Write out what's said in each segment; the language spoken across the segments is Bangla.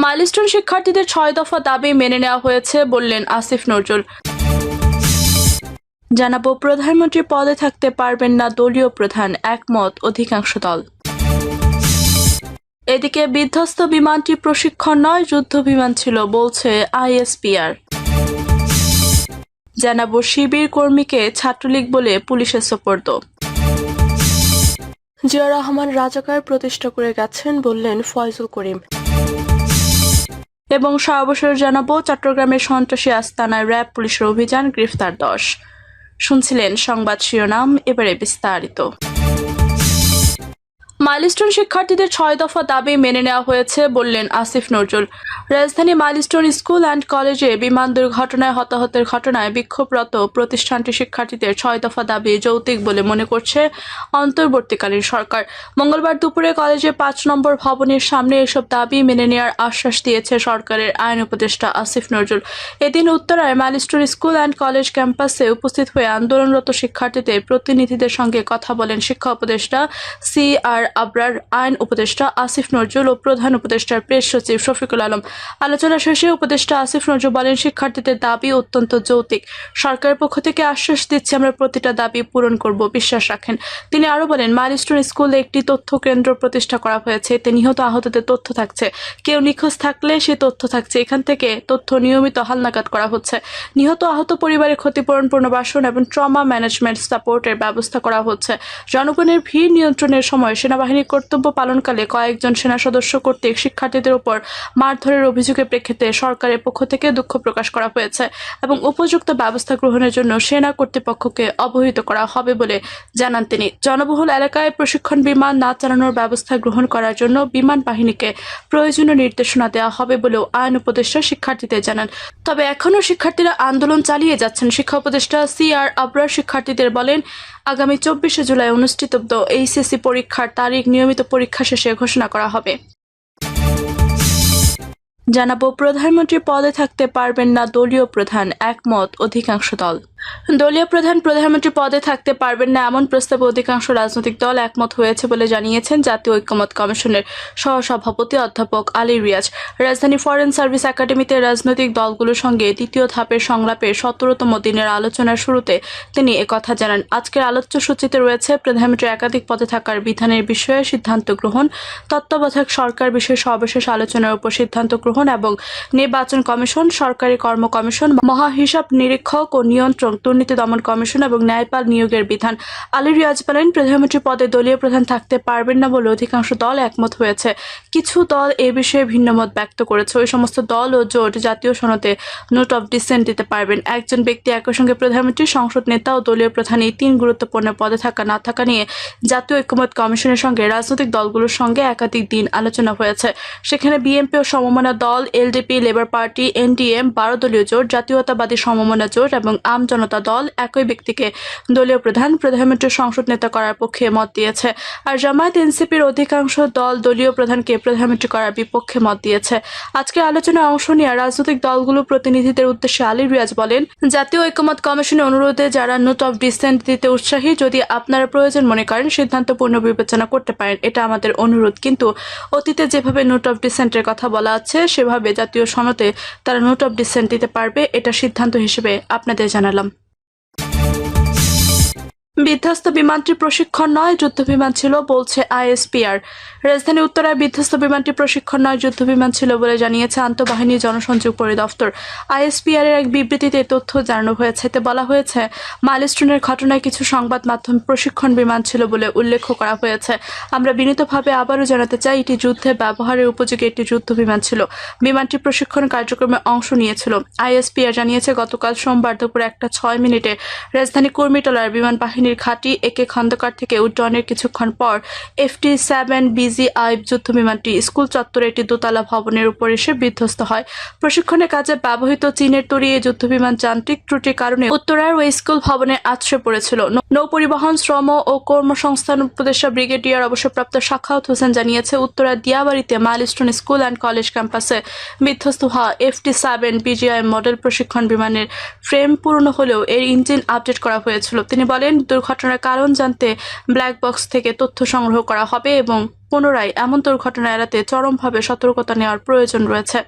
মাইলস্টোন শিক্ষার্থীদের 6 দফা দাবি মেনে নেওয়া হয়েছে বললেন আসিফ নজরুল। জানাবো, প্রধানমন্ত্রী পদে থাকতে পারবেন না দলীয় প্রধান, একমত অধিকাংশ দল। এদিকে বিধ্বস্ত বিমানটি প্রশিক্ষণ নয়, যুদ্ধ বিমান ছিল বলছে আইএসপিআর। জানাবো, শিবির কর্মীকে ছাত্রলীগ বলে পুলিশের সোপর্দ। জিয়া রহমান রাজাকার প্রতিষ্ঠা করে গেছেন বললেন ফয়জুল করিম। এবং সর্বশেষ জানাবো, চট্টগ্রামের সন্ত্রাসী আস্তানায় র্যাব পুলিশের অভিযান, গ্রেফতার 10। শুনছিলেন সংবাদ শিরোনাম, এবারে বিস্তারিত। মাইলস্টোন শিক্ষার্থীদের 6 দফা দাবি মেনে নেওয়া হয়েছে বললেন আসিফ নজরুল। রাজধানী মাইলস্টোন স্কুল অ্যান্ড কলেজে বিমান দুর্ঘটনায় হতাহতের ঘটনায় বিক্ষোভরত প্রতিষ্ঠানটির শিক্ষার্থীদের 6 দফা দাবি যৌক্তিক বলে মনে করছে অন্তর্বর্তীকালীন সরকার। মঙ্গলবার দুপুরে কলেজে 5 নম্বর ভবনের সামনে এসব দাবি মেনে নেওয়ার আশ্বাস দিয়েছে সরকারের আইন উপদেষ্টা আসিফ নজরুল। এদিন উত্তরায় মাইলস্টোন স্কুল অ্যান্ড কলেজ ক্যাম্পাসে উপস্থিত হয়ে আন্দোলনরত শিক্ষার্থীদের প্রতিনিধিদের সঙ্গে কথা বলেন শিক্ষা উপদেষ্টা CR আবরার, আইন উপদেষ্টা আসিফ নজরুল ও প্রধান উপদেষ্টার প্রেস সচিব শফিকুল আলম। আলোচনা শেষে উপদেষ্টা আসিফ নজরুল বলেন, শিক্ষার্থীদের দাবি অত্যন্ত যৌক্তিক। সরকারের পক্ষ থেকে আশ্বাস দিচ্ছে আমরা প্রতিটা দাবি পূরণ করব, বিশ্বাস রাখেন। তিনি আরও বলেন, মাইলস্টোন স্কুলে একটি তথ্য কেন্দ্র প্রতিষ্ঠা করা হয়েছে, এতে নিহত আহতদের তথ্য থাকছে। কেউ নিখোঁজ থাকলে সে তথ্য থাকছে। এখান থেকে তথ্য নিয়মিত হালনাগাদ করা হচ্ছে। নিহত আহত পরিবারের ক্ষতিপূরণ, পুনর্বাসন এবং ট্রমা ম্যানেজমেন্ট সাপোর্টের ব্যবস্থা করা হচ্ছে। জনগণের ভিড় নিয়ন্ত্রণের সময় সেনাবাহিনীর কর্তব্য পালনকালে কয়েকজন সেনা সদস্য কর্তৃক শিক্ষার্থীদের উপর মারধরের অভিযোগের প্রেক্ষিতে সরকারের পক্ষ থেকে দুঃখ প্রকাশ করা হয়েছে এবং উপযুক্ত ব্যবস্থা গ্রহণের জন্য সেনা কর্তৃপক্ষকে অবহিত করা হবে বলে জানান তিনি। জনবহুল এলাকায় প্রশিক্ষণ বিমান না চালানোর ব্যবস্থা গ্রহণ করার জন্য বিমান বাহিনীকে প্রয়োজনীয় নির্দেশনা দেওয়া হবে বলেও আইন উপদেষ্টা শিক্ষার্থীদের জানান। তবে এখনও শিক্ষার্থীরা আন্দোলন চালিয়ে যাচ্ছেন। শিক্ষা উপদেষ্টা CR আবরার শিক্ষার্থীদের বলেন, আগামী 24 জুলাই অনুষ্ঠিত HSC পরীক্ষার তারিখ নিয়মিত পরীক্ষা শেষে ঘোষণা করা হবে। জানাবো, প্রধানমন্ত্রী পদে থাকতে পারবেন না দলীয় প্রধান, একমত অধিকাংশ দল। দলীয় প্রধান প্রধানমন্ত্রী পদে থাকতে পারবেন না এমন প্রস্তাবে অধিকাংশ রাজনৈতিক দল একমত হয়েছে বলে জানিয়েছেন জাতীয় ঐক্যমত কমিশনের সহসভাপতি অধ্যাপক আলী রিয়াজ। রাজধানী ফরেন সার্ভিস একাডেমিতে রাজনৈতিক দলগুলোর সঙ্গে দ্বিতীয় ধাপের সংলাপে 17তম দিনের আলোচনার শুরুতে তিনি একথা জানান। আজকের আলোচ্য সূচিতে রয়েছে প্রধানমন্ত্রীর একাধিক পদে থাকার বিধানের বিষয়ে সিদ্ধান্ত গ্রহণ, তত্ত্বাবধায়ক সরকার বিষয়ে সর্বশেষ আলোচনার উপর সিদ্ধান্ত গ্রহণ এবং নির্বাচন কমিশন, সরকারি কর্ম কমিশন, মহাহিসাব নিরীক্ষক ও নিয়ন্ত্রক, দুর্নীতি দমন কমিশন এবং ন্যায়পাল নিয়োগের বিধান। আলী রিয়াজ বলেন, প্রধানমন্ত্রী পদে দলীয় প্রধান থাকতে পারবেন না বলে অধিকাংশ দল একমত হয়েছে। কিছু দল এ বিষয়ে ভিন্ন মত ব্যক্ত করেছে। ওই সমস্ত দল ও জোট জাতীয় সনদে নোট অফ ডিসেন্ট দিতে পারবেন। একজন ব্যক্তি একই সঙ্গে প্রধানমন্ত্রী, সংসদ নেতা ও দলীয় প্রধান এই 3 গুরুত্বপূর্ণ পদে থাকা না থাকা নিয়ে জাতীয় ঐক্যমত কমিশনের সঙ্গে রাজনৈতিক দলগুলোর সঙ্গে একাধিক দিন আলোচনা হয়েছে। সেখানে বিএনপি ও সমমনা দল, LDP, লেবার পার্টি, NDM, 12 দলীয় জোট, জাতীয়তাবাদী সমমনা জোট এবং আম জনতা দল একই ব্যক্তিকে দলীয় প্রধানমন্ত্রীর সংসদ নেতা করার পক্ষে মত দিয়েছে। আর জামায়াত NCPর অধিকাংশ দল দলীয় প্রধানকে প্রধানমন্ত্রী করার বিপক্ষে মত দিয়েছে। আজকের আলোচনায় অংশ নিয়ে রাজনৈতিক দলগুলোর প্রতিনিধিদের উদ্দেশ্যে আলী রিয়াজ বলেন, জাতীয় ঐক্যমত কমিশনের অনুরোধে যারা নোট অফ ডিসেন্ট দিতে উৎসাহী, যদি আপনারা প্রয়োজন মনে করেন সিদ্ধান্ত পুনর্বিবেচনা করতে পারেন, এটা আমাদের অনুরোধ। কিন্তু অতীতে যেভাবে নোট অফ ডিসেন্টের কথা বলা আছে সেভাবে জাতীয় সনদে তারা নোট অফ ডিসেন্ট দিতে পারবে, এটা সিদ্ধান্ত হিসেবে আপনাদের জানালাম। বিধ্বস্ত বিমানটি প্রশিক্ষণ নয়, যুদ্ধ বিমান ছিল বলছে ISPR। রাজধানী উত্তরায় বিধ্বস্ত বিমানটি প্রশিক্ষণ নয়, যুদ্ধ বিমান ছিল বলে জানিয়েছে আন্তঃবাহিনী জনসংযোগ পরিদপ্তর। ISPR এর এক বিবৃতিতে তথ্য জানানো হয়েছে। এতে বলা হয়েছে, মাইলস্টোনের ঘটনায় কিছু সংবাদ মাধ্যম প্রশিক্ষণ বিমান ছিল বলে উল্লেখ করা হয়েছে। আমরা বিনীতভাবে আবারও জানাতে চাই, এটি যুদ্ধে ব্যবহারের উপযোগী একটি যুদ্ধ বিমান ছিল। বিমানটি প্রশিক্ষণ কার্যক্রমে অংশ নিয়েছিল। ISPR জানিয়েছে, গতকাল সোমবার দুপুর 1:06 রাজধানী কুর্মিটোলার বিমান বাহিনীর ঘাঁটি একে খন্দকার থেকে উড্ডয়নের কিছুক্ষণ পর FT-7BGI যুদ্ধ বিমানটি স্কুল চত্বরে একটি দোতলা ভবনের উপর এসে বিধ্বস্ত হয়। প্রশিক্ষণের কাজে ব্যবহৃত চীনের তৈরি এই যুদ্ধ বিমান যান্ত্রিক ত্রুটির কারণে উত্তরার ওই স্কুল ভবনে আছড়ে পড়েছিল। নৌপরিবহন, শ্রম ও কর্মসংস্থান উপদেষ্টা ব্রিগেডিয়ার অবসরপ্রাপ্ত সাখাওয়াত হোসেন জানিয়েছে, উত্তরার দিয়াবাড়িতে মাইলস্টোন স্কুল অ্যান্ড কলেজ ক্যাম্পাসে বিধ্বস্ত হওয়া FT-7BGI মডেল প্রশিক্ষণ বিমানের ফ্রেম পুরনো হলেও এর ইঞ্জিন আপডেট করা হয়েছিল। তিনি বলেন, মৃত্যুর ঘটনার কারণ জানতে ব্ল্যাক বক্স থেকে তথ্য সংগ্রহ করা হবে এবং পুনরায় এমন দুর্ঘটনা এড়াতে চরমভাবে সতর্কতা নেওয়ার প্রয়োজন রয়েছে।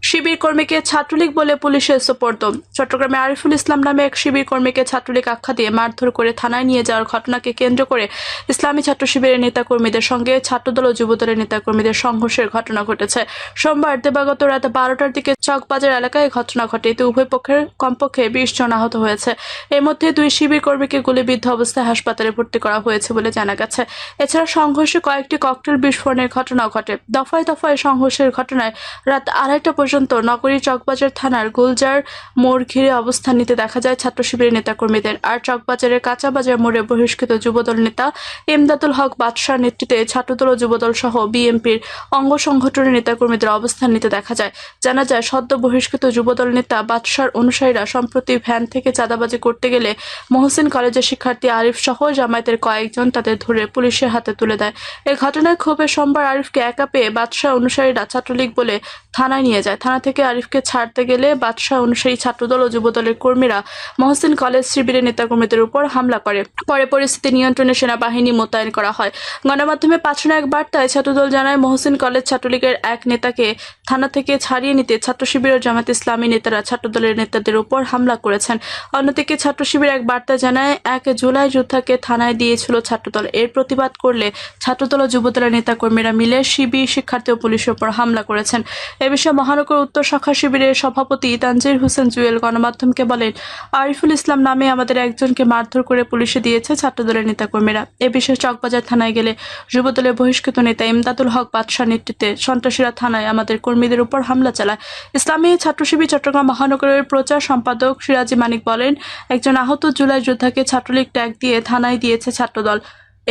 শিবির কর্মীকে ছাত্রলীগ বলে পুলিশের সোপর্দ। চট্টগ্রামে আরিফুল ইসলাম নামে এক শিবির কর্মীকে ছাত্রলীগ আখ্যা দিয়ে মারধর করে থানায় নিয়ে যাওয়ার ঘটনাকে কেন্দ্র করে ইসলামী ছাত্র শিবিরের নেতাকর্মীদের সঙ্গে ছাত্রদল ও যুবদলের নেতাকর্মীদের সংঘর্ষের ঘটনা ঘটেছে। সোমবার দিবাগত রাত 12টার দিকে চকবাজার এলাকায় ঘটনা ঘটে। এতে উভয় পক্ষের কমপক্ষে 20 জন আহত হয়েছে। এর মধ্যে 2 শিবির কর্মীকে গুলিবিদ্ধ অবস্থায় হাসপাতালে ভর্তি করা হয়েছে বলে জানা গেছে। এছাড়া সংঘর্ষে কয়েকটি ককটেল বিস্ফোরণের ঘটনাও ঘটে। দফায় দফায় সংঘর্ষের ঘটনায় রাত 2:30 পর্যন্ত নগরীর চকবাজার থানার গুলজার মোড় ঘিরে অবস্থান নিতে দেখা যায় ছাত্র শিবিরের নেতাকর্মীদের। আর চকবাজারের কাঁচাবাজার মোড়ে বহিষ্কৃত যুবদল নেতা ইমদাদুল হক বাদশার নেতৃত্বে ছাত্রদল ও যুবদল সহ বিএনপির অঙ্গ সংগঠনের নেতাকর্মীদের অবস্থান নিতে দেখা যায়। জানা যায়, সদ্য বহিষ্কৃত যুবদল নেতা বাদশার অনুসারীরা সম্প্রতি ভ্যান থেকে চাঁদাবাজি করতে গেলে মহসিন কলেজের শিক্ষার্থী আরিফ সহ জামায়াতের কয়েকজন তাদের ধরে পুলিশের হাতে তুলে দেয়। এই ঘটনায় ক্ষোভে সোমবার আরিফকে একা পেয়ে বাদশাহ অনুসারীরা ছাত্রলীগ বলে থানায় নিয়ে যায়। থানা থেকে আরিফকে ছাড়তে গেলে বাদশাহ অনুসারী ছাত্রদল ও যুবদলের কর্মীরা মহসিন কলেজ শিবিরের নেতাকর্মীদের উপর হামলা করে। পরে পরিস্থিতি নিয়ন্ত্রণে সেনাবাহিনী মোতায়েন করা হয়। গণমাধ্যমে পাঠানো এক বার্তায় ছাত্রদল জানায়, মহসিন কলেজ ছাত্রলীগের এক নেতাকে থানা থেকে ছাড়িয়ে নিতে ছাত্র শিবির ও জামাত ইসলামী নেতারা ছাত্রদলের নেতাদের উপর হামলা করেছেন। অন্যদিকে ছাত্র শিবির এক বার্তা জানায়, 1 জুলাই যোদ্ধাকে থানায় দিয়েছিল ছাত্রদল। এর প্রতিবাদ করলে ছাত্রদল ও যুবদলের নেতাকর্মীরা মিলে শিবির শিক্ষার্থী ও পুলিশের উপর হামলা করেছেন। এ বিষয়ে মহানগর উত্তর শাখা শিবিরের সভাপতি তানজির হোসেন জুয়েল গণমাধ্যমকে বলেন, আরিফুল ইসলাম নামে আমাদের একজনকে মারধর করে পুলিশে দিয়েছে ছাত্রদলের নেতাকর্মীরা। এ বিষয়ে চকবাজার থানায় গেলে যুবদলের বহিষ্কৃত নেতা ইমদাদুল হক বাদশার নেতৃত্বে সন্ত্রাসীরা থানায় আমাদের কর্মীদের উপর হামলা চালায়। ইসলামী ছাত্র শিবির চট্টগ্রাম মহানগরের প্রচার সম্পাদক সিরাজি মানিক বলেন, একজন আহত জুলাই যোদ্ধাকে ছাত্রলীগ ট্যাগ দিয়ে থানায় দিয়েছে ছাত্রদল।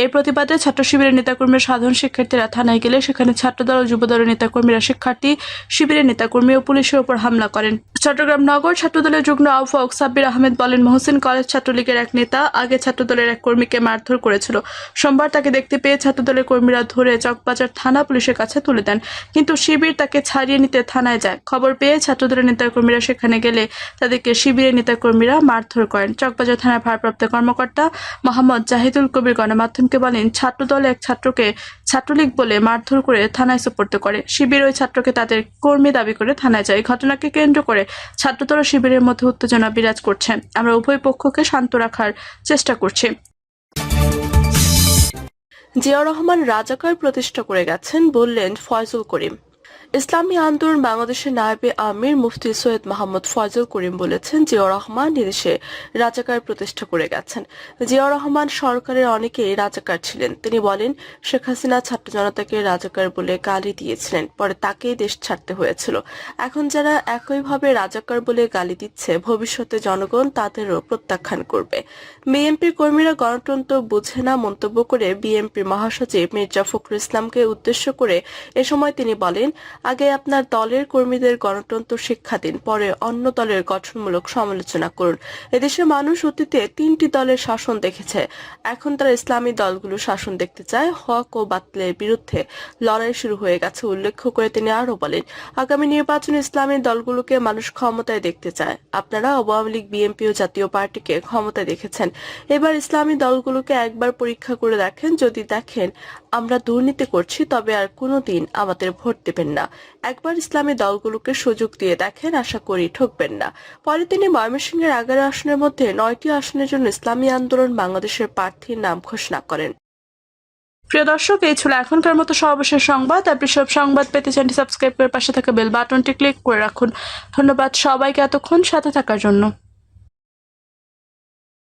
এর প্রতিবাদে ছাত্র শিবিরের নেতাকর্মীর সাধারণ শিক্ষার্থীরা থানায় গেলে সেখানে ছাত্রদল ও যুবদলের নেতাকর্মীরা শিক্ষার্থী শিবিরের নেতাকর্মী ও পুলিশের উপর হামলা করেন। চট্টগ্রাম নগর ছাত্রদলের যুগ্ম আহ্বায়ক সাব্বির আহমেদ বলেন, মহসিন কলেজ ছাত্রলীগের এক নেতা আগে ছাত্রদলের এক কর্মীকে মারধর করেছিল। সোমবার তাকে দেখতে পেয়ে ছাত্রদলের কর্মীরা ধরে চকবাজার থানা পুলিশের কাছে তুলে দেন, কিন্তু শিবির তাকে ছাড়িয়ে নিতে থানায় যায়। খবর পেয়ে ছাত্রদলের নেতাকর্মীরা সেখানে গেলে তাদেরকে শিবিরের নেতাকর্মীরা মারধর করেন। চকবাজার থানার ভারপ্রাপ্ত কর্মকর্তা মোহাম্মদ জাহিদুল কবির গণমাধ্যমকে বলেন, ছাত্রদল এক ছাত্রকে ছাত্রলীগ বলে মারধর করে থানায় সোপর্দ করে। শিবির ওই ছাত্রকে তাদের কর্মী দাবি করে থানায় যায়। ঘটনাকে কেন্দ্র করে ছাত্রদল ও শিবিরের মধ্যে উত্তেজনা বিরাজ করছে। আমরা উভয় পক্ষকে শান্ত রাখার চেষ্টা করছি। জিয়াউর রহমান রাজাকার প্রতিষ্ঠা করে গেছেন বললেন ফয়জুল করিম। ইসলামী আন্দোলন বাংলাদেশের নায়েবে আমির মুফতি সৈয়দ মোহাম্মদ ফয়জুল করিম বলেছেন, জিয়াউর রহমান এদেশে রাজাকার প্রতিষ্ঠা করে গেছেন। জিয়াউর রহমান সরকারের অনেকেই রাজাকার ছিলেন। তিনি বলেন, শেখ হাসিনা ছাত্র জনতাকে রাজাকার বলে গালি দিয়েছিলেন, পরে তাকেই দেশ ছাড়তে হয়েছিল। এখন যারা একইভাবে রাজাকার বলে গালি দিচ্ছে, ভবিষ্যতে জনগণ তাদেরও প্রত্যাখ্যান করবে। বিএনপির কর্মীরা গণতন্ত্র বুঝে না মন্তব্য করে বিএনপির মহাসচিব মির্জা ফখরুল ইসলামকে উদ্দেশ্য করে এ সময় তিনি বলেন, আগে আপনার দলের কর্মীদের গণতন্ত্র শিক্ষা দিন, পরে অন্য দলের গঠনমূলক সমালোচনা করুন। এদেশের মানুষ অতীতে 3টি দলের শাসন দেখেছে, এখন তারা ইসলামী দলগুলো শাসন দেখতে চায়। হক ও বাতিলের বিরুদ্ধে লড়াই শুরু হয়ে গেছে উল্লেখ করে তিনি আরো বলেন, আগামী নির্বাচনে ইসলামী দলগুলোকে মানুষ ক্ষমতায় দেখতে চায়। আপনারা আওয়ামী লীগ, বিএনপি ও জাতীয় পার্টিকে ক্ষমতায় দেখেছেন, এবার ইসলামী দলগুলোকে একবার পরীক্ষা করে দেখেন। যদি দেখেন আমরা দুর্নীতি করছি, তবে আর কোনোদিন আমাদের ভোট দেবেন না। একবার ইসলামী দলগুলোকে সুযোগ দিয়ে দেখেন, আশা করি ঠকবেন না। পরে তিনি ময়মনসিংহের 11 আসনের মধ্যে 9টি আসনের জন্য ইসলামী আন্দোলন বাংলাদেশের প্রার্থীর নাম ঘোষণা করেন। প্রিয় দর্শক, এই ছিল এখনকার মতো সর্বশেষ সংবাদ। আপনি সব সংবাদ পেতে চ্যানেলটি সাবস্ক্রাইব করে পাশে থাকা বেল বাটনটি ক্লিক করে রাখুন। ধন্যবাদ সবাইকে এতক্ষণ সাথে থাকার জন্য।